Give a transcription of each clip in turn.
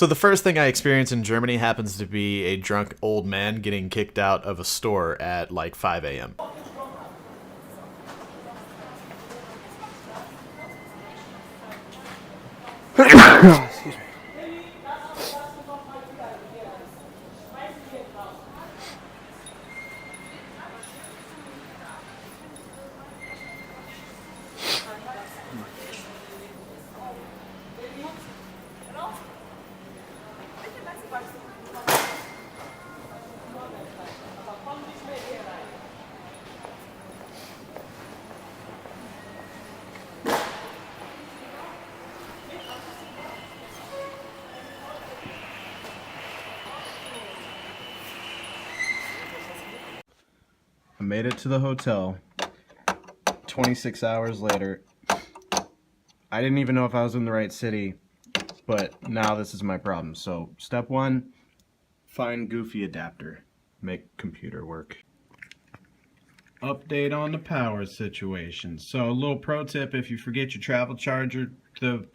So the first thing I experience in Germany happens to be a drunk old man getting kicked out of a store at like 5 a.m. Excuse me. I made it to the hotel 26 hours later. I didn't even know if I was in the right city, but now this is my problem. So, step one, find goofy adapter. Make computer work. Update on the power situation. So, a little pro tip, if you forget your travel charger, the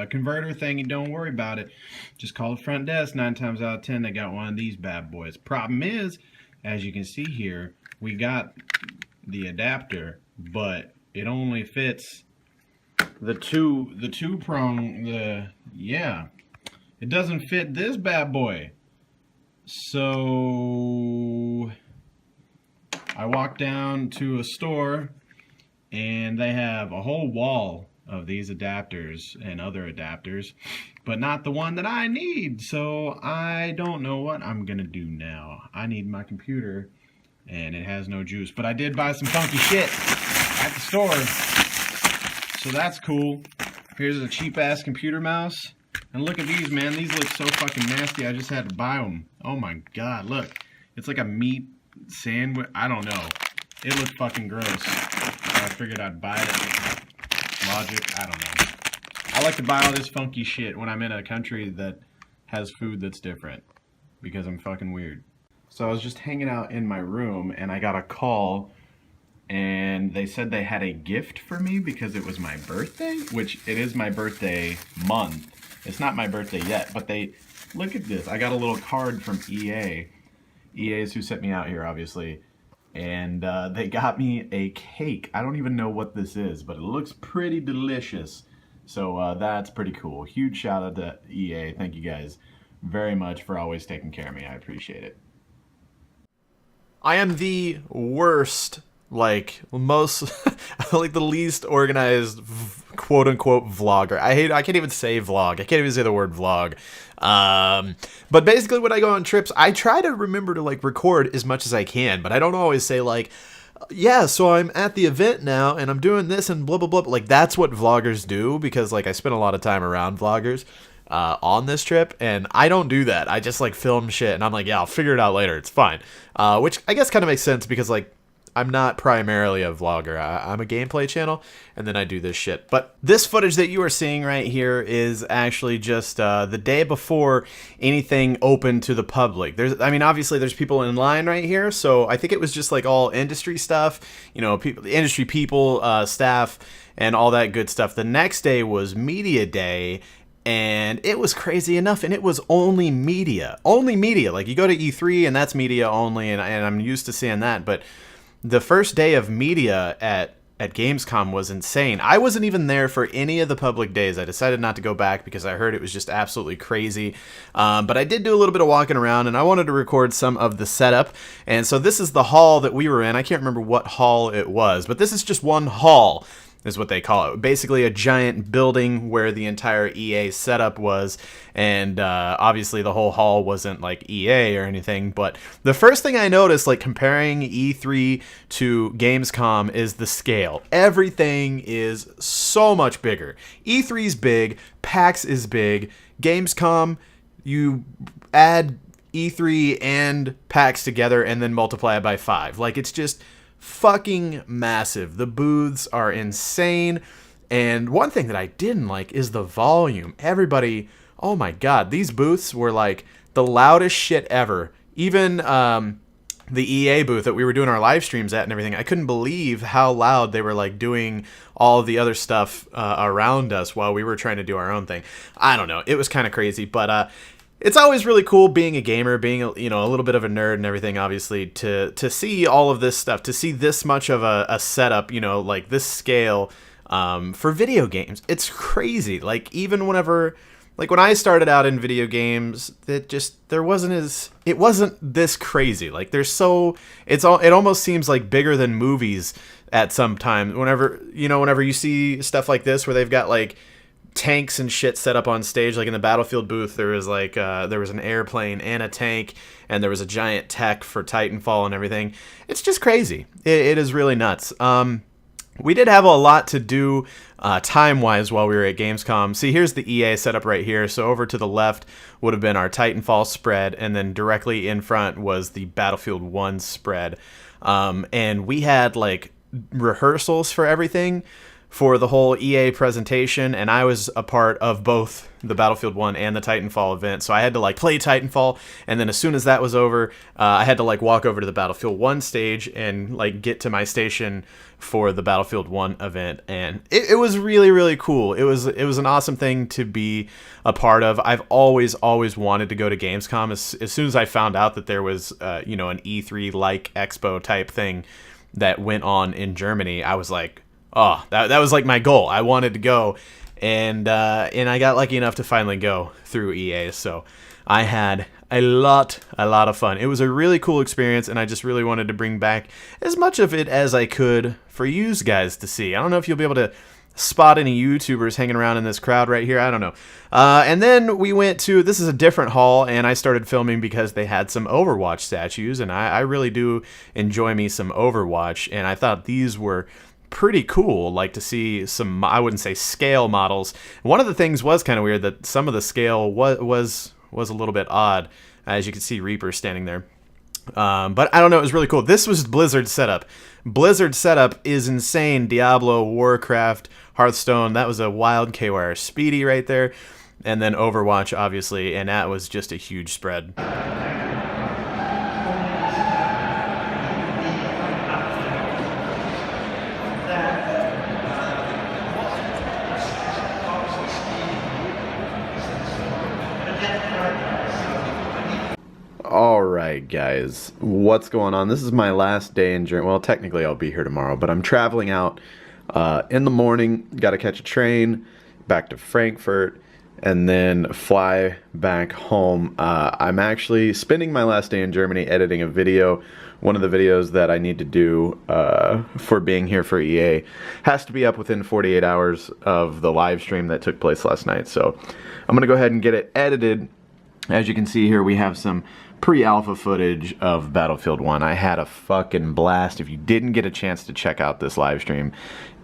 converter thing, don't worry about it. Just call the front desk. 9 times out of 10, they got one of these bad boys. Problem is, as you can see here, we got the adapter, but it only fits the two prong, it doesn't fit this bad boy. So I walked down to a store and they have a whole wall of these adapters and other adapters, but not the one that I need. So I don't know what I'm gonna do now. I need my computer and it has no juice, but I did buy some funky shit at the store, so that's cool. Here's a cheap ass computer mouse, and look at these, man. These look so fucking nasty. I just had to buy them. Oh my god, look, it's like a meat sandwich. I don't know, it looks fucking gross. So I figured I'd buy it. Logic, I don't know. I like to buy all this funky shit when I'm in a country that has food that's different, because I'm fucking weird. So I was just hanging out in my room and I got a call and they said they had a gift for me because it was my birthday, which it is my birthday month. It's not my birthday yet, but look at this. I got a little card from EA. EA is who sent me out here, obviously. And they got me a cake. I don't even know what this is, but it looks pretty delicious. So that's pretty cool. Huge shout out to EA. Thank you guys very much for always taking care of me. I appreciate it. I am the worst, like most, like the least organized, quote unquote vlogger. I can't even say vlog. I can't even say the word vlog. But basically when I go on trips, I try to remember to like record as much as I can, but I don't always say like, yeah, so I'm at the event now and I'm doing this and blah, blah, blah. Like that's what vloggers do, because like I spent a lot of time around vloggers on this trip, and I don't do that. I just like film shit and I'm like, yeah, I'll figure it out later. It's fine. Which I guess kind of makes sense because like I'm not primarily a vlogger. I'm a gameplay channel, and then I do this shit. But this footage that you are seeing right here is actually just the day before anything opened to the public. Obviously there's people in line right here, so I think it was just like all industry stuff, you know, industry people, staff, and all that good stuff. The next day was media day, and it was crazy enough, and it was only media. Like you go to E3 and that's media only, and I'm used to seeing that, but the first day of media at Gamescom was insane. I wasn't even there for any of the public days. I decided not to go back because I heard it was just absolutely crazy. But I did do a little bit of walking around, and I wanted to record some of the setup. And so this is the hall that we were in. I can't remember what hall it was, but this is just one hall, is what they call it. Basically a giant building where the entire EA setup was, and obviously the whole hall wasn't like EA or anything, but the first thing I noticed, like comparing E3 to Gamescom, is the scale. Everything is so much bigger. E3's big, PAX is big, Gamescom, you add E3 and PAX together and then multiply it by 5. Like, it's just fucking massive. The booths are insane, and one thing that I didn't like is the volume. Everybody, oh my god, these booths were like the loudest shit ever. Even the EA booth that we were doing our live streams at and everything, I couldn't believe how loud they were like doing all of the other stuff around us while we were trying to do our own thing. I don't know. It was kind of crazy, but it's always really cool being a gamer, being a little bit of a nerd and everything, obviously, to see all of this stuff, to see this much of a setup, like this scale for video games. It's crazy. Like, even whenever, like when I started out in video games, it wasn't this crazy. Like, it almost seems like bigger than movies at some time. Whenever you see stuff like this where they've got like tanks and shit set up on stage, like in the Battlefield booth, there was an airplane and a tank, and there was a giant tech for Titanfall and everything. It's just crazy. It is really nuts. We did have a lot to do time-wise while we were at Gamescom. See, here's the EA setup right here. So over to the left would have been our Titanfall spread, and then directly in front was the Battlefield 1 spread. And we had like rehearsals for everything for the whole EA presentation, and I was a part of both the Battlefield 1 and the Titanfall event, so I had to like play Titanfall, and then as soon as that was over, I had to like walk over to the Battlefield 1 stage and like get to my station for the Battlefield 1 event, and it was really, really cool. It was an awesome thing to be a part of. I've always wanted to go to Gamescom. As soon as I found out that there was an E3 like expo type thing that went on in Germany, I was like, oh, that was like my goal. I wanted to go, and I got lucky enough to finally go through EA. So I had a lot of fun. It was a really cool experience, and I just really wanted to bring back as much of it as I could for you guys to see. I don't know if you'll be able to spot any YouTubers hanging around in this crowd right here. I don't know. And then we went to, this is a different hall, and I started filming because they had some Overwatch statues, and I really do enjoy me some Overwatch, and I thought these were pretty cool, like to see some, I wouldn't say scale models. One of the things was kind of weird that some of the scale was a little bit odd, as you can see Reaper standing there. But I don't know, it was really cool. This was Blizzard's setup. Blizzard's setup is insane. Diablo, Warcraft, Hearthstone, that was a wild KYR Speedy right there. And then Overwatch, obviously, and that was just a huge spread. Alright guys, what's going on? This is my last day in Germany. Well, technically I'll be here tomorrow, but I'm traveling out in the morning. Got to catch a train back to Frankfurt and then fly back home. I'm actually spending my last day in Germany editing a video. One of the videos that I need to do for being here for EA has to be up within 48 hours of the live stream that took place last night. So I'm going to go ahead and get it edited. As you can see here, we have some pre-alpha footage of Battlefield 1. I had a fucking blast. If you didn't get a chance to check out this live stream,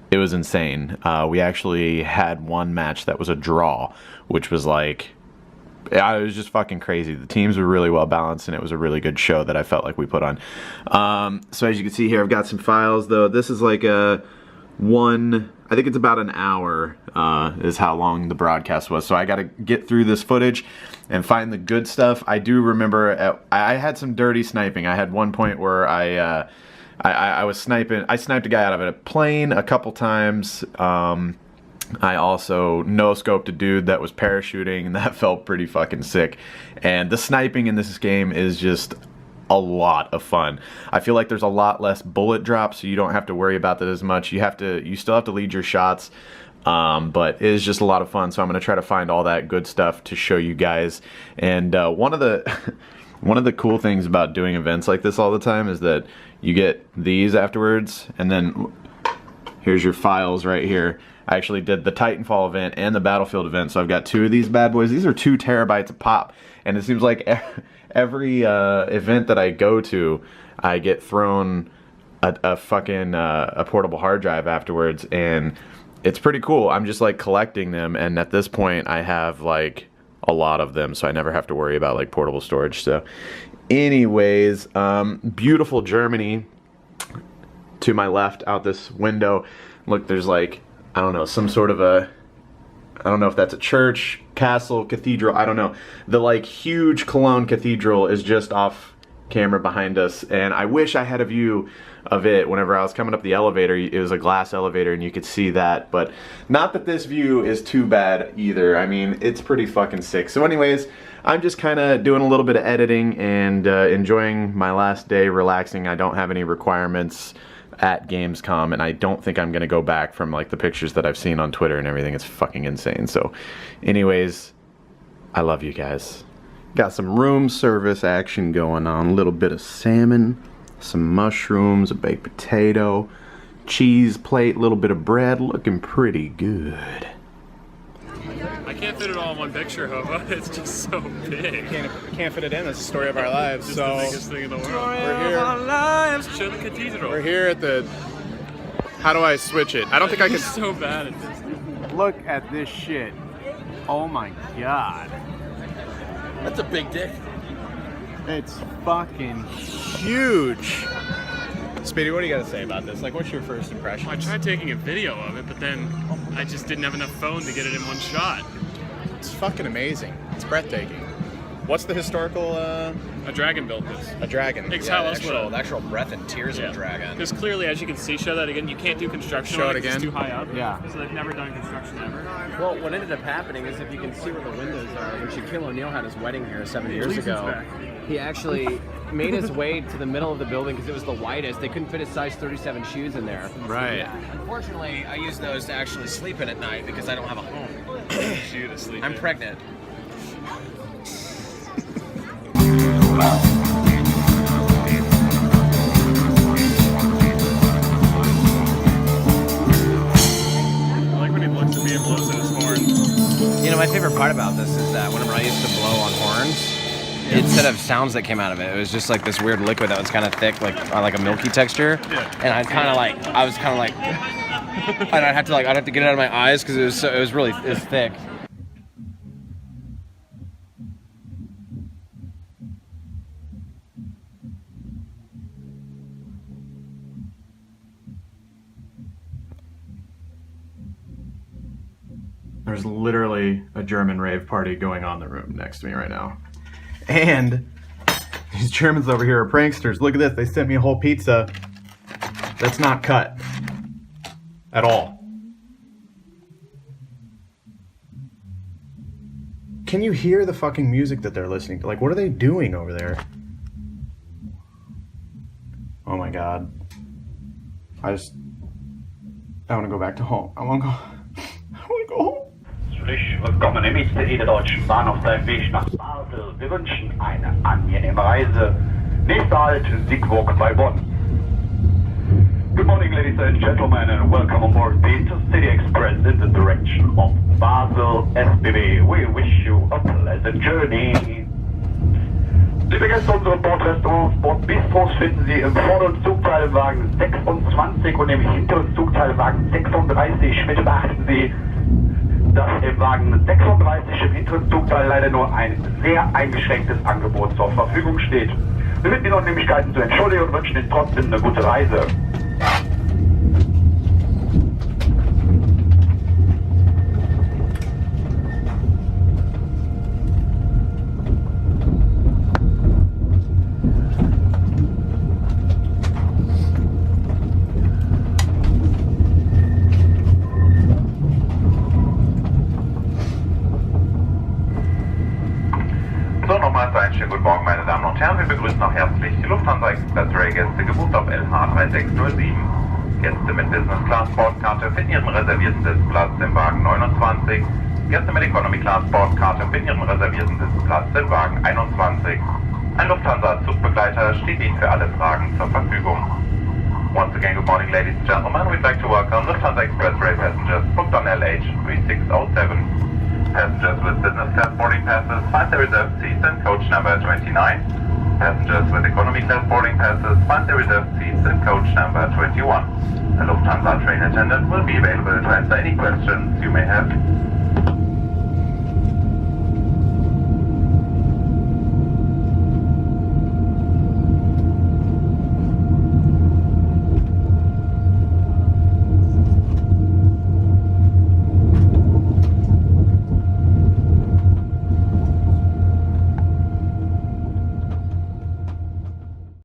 it was insane. We actually had one match that was a draw, which was like, it was just fucking crazy. The teams were really well balanced, and it was a really good show that I felt like we put on. So as you can see here, I've got some files, though. This is like I think it's about an hour is how long the broadcast was. So I got to get through this footage and find the good stuff. I do remember I had some dirty sniping. I had one point where I was sniping. I sniped a guy out of a plane a couple times. I also no-scoped a dude that was parachuting, and that felt pretty fucking sick. And the sniping in this game is just a lot of fun. I feel like there's a lot less bullet drops, so you don't have to worry about that as much. You still have to lead your shots, but it is just a lot of fun. So I'm going to try to find all that good stuff to show you guys. And one of the cool things about doing events like this all the time is that you get these afterwards, and then here's your files right here. I actually did the Titanfall event and the Battlefield event, so I've got two of these bad boys. These are 2 terabytes a pop, and it seems like every event that I go to, I get thrown a fucking portable hard drive afterwards, and it's pretty cool. I'm just like collecting them, and at this point I have like a lot of them, so I never have to worry about like portable storage. So anyways, beautiful Germany to my left out this window. Look, there's like, I don't know, some sort of I don't know if that's a church, castle, cathedral, I don't know. The like huge Cologne cathedral is just off camera behind us, and I wish I had a view of it whenever I was coming up the elevator. It was a glass elevator and you could see that, but not that this view is too bad either. I mean, it's pretty fucking sick. So anyways, I'm just kind of doing a little bit of editing and enjoying my last day, relaxing. I don't have any requirements at Gamescom, and I don't think I'm gonna go back from like the pictures that I've seen on Twitter and everything. It's fucking insane. So anyways, I love you guys. Got some room service action going on. A little bit of salmon, some mushrooms, a baked potato, cheese plate, a little bit of bread. Looking pretty good. I can't fit it all in one picture, Hova. It's just so big. Can't fit it in. It's the story of our lives. It's So the biggest thing in the world. Show the cathedral. we're here at the. How do I switch it? I don't think I You're can. so bad at this. Look at this shit. Oh my god. That's a big dick. It's fucking huge. Speedy, what do you got to say about this? Like, what's your first impression? I tried taking a video of it, but then I just didn't have enough phone to get it in one shot. It's fucking amazing. It's breathtaking. What's the historical? A dragon built this. A dragon. How else would The actual breath and tears of a dragon. Because clearly, as you can see, show that again, you can't do construction Show on it it 'cause it's again. too high up. Yeah. So they've never done construction ever. Well, what ended up happening is, if you can see where the windows are, when Shaquille O'Neal had his wedding here 7 years ago, he actually made his way to the middle of the building because it was the widest. They couldn't fit his size 37 shoes in there. Right. Yeah. Unfortunately, I use those to actually sleep in at night because I don't have a home. Shoot asleep. I'm pregnant. I like when he looks at me and blows in his horn. You know, my favorite part about this is that whenever I used to blow on horns, instead of sounds that came out of it, it was just like this weird liquid that was kind of thick, like a milky texture. Yeah. And I was kind of like, and I'd have to get it out of my eyes because it was thick. There's literally a German rave party going on in the room next to me right now. And these Germans over here are pranksters. Look at this. They sent me a whole pizza that's not cut at all. Can you hear the fucking music that they're listening to? Like, what are they doing over there? Oh my god. I want to go back to home. I want to go home. Herzlich willkommen im ICE der Deutschen Bahn auf seinem Weg nach Basel. Wir wünschen eine angenehme Reise. Nächster Halt, Siegburg bei Bonn. Good morning, ladies and gentlemen, and welcome aboard the Intercity Express in the direction of Basel SBB. We wish you a pleasant journey. Liebe Gäste unseres Bordrestaurants, Bordbistros finden Sie im vorderen Zugteilwagen 26 und im hinteren Zugteilwagen 36. Bitte beachten Sie, dass im Wagen 36 im hinteren Zugteil leider nur ein sehr eingeschränktes Angebot zur Verfügung steht. Wir bitten die Unannehmlichkeiten zu entschuldigen und wünschen Ihnen trotzdem eine gute Reise. So, nochmals einen schönen guten Morgen, meine Damen und Herren. Wir begrüßen auch herzlich die Lufthansa Express Rail Gäste gebucht auf LH 3607. Gäste mit Business Class Bordkarte finden ihren reservierten Sitzplatz im Wagen 29. Gäste mit Economy Class Bordkarte finden ihren reservierten Sitzplatz im Wagen 21. Ein Lufthansa-Zugbegleiter steht Ihnen für alle Fragen zur Verfügung. Once again, good morning, ladies and gentlemen. We'd like to welcome Lufthansa Express Rail passengers booked on LH 3607. Passengers with business class boarding passes find their reserved seats in coach number 29. Passengers with economy class boarding passes find their reserved seats in coach number 21. A Lufthansa train attendant will be available to answer any questions you may have.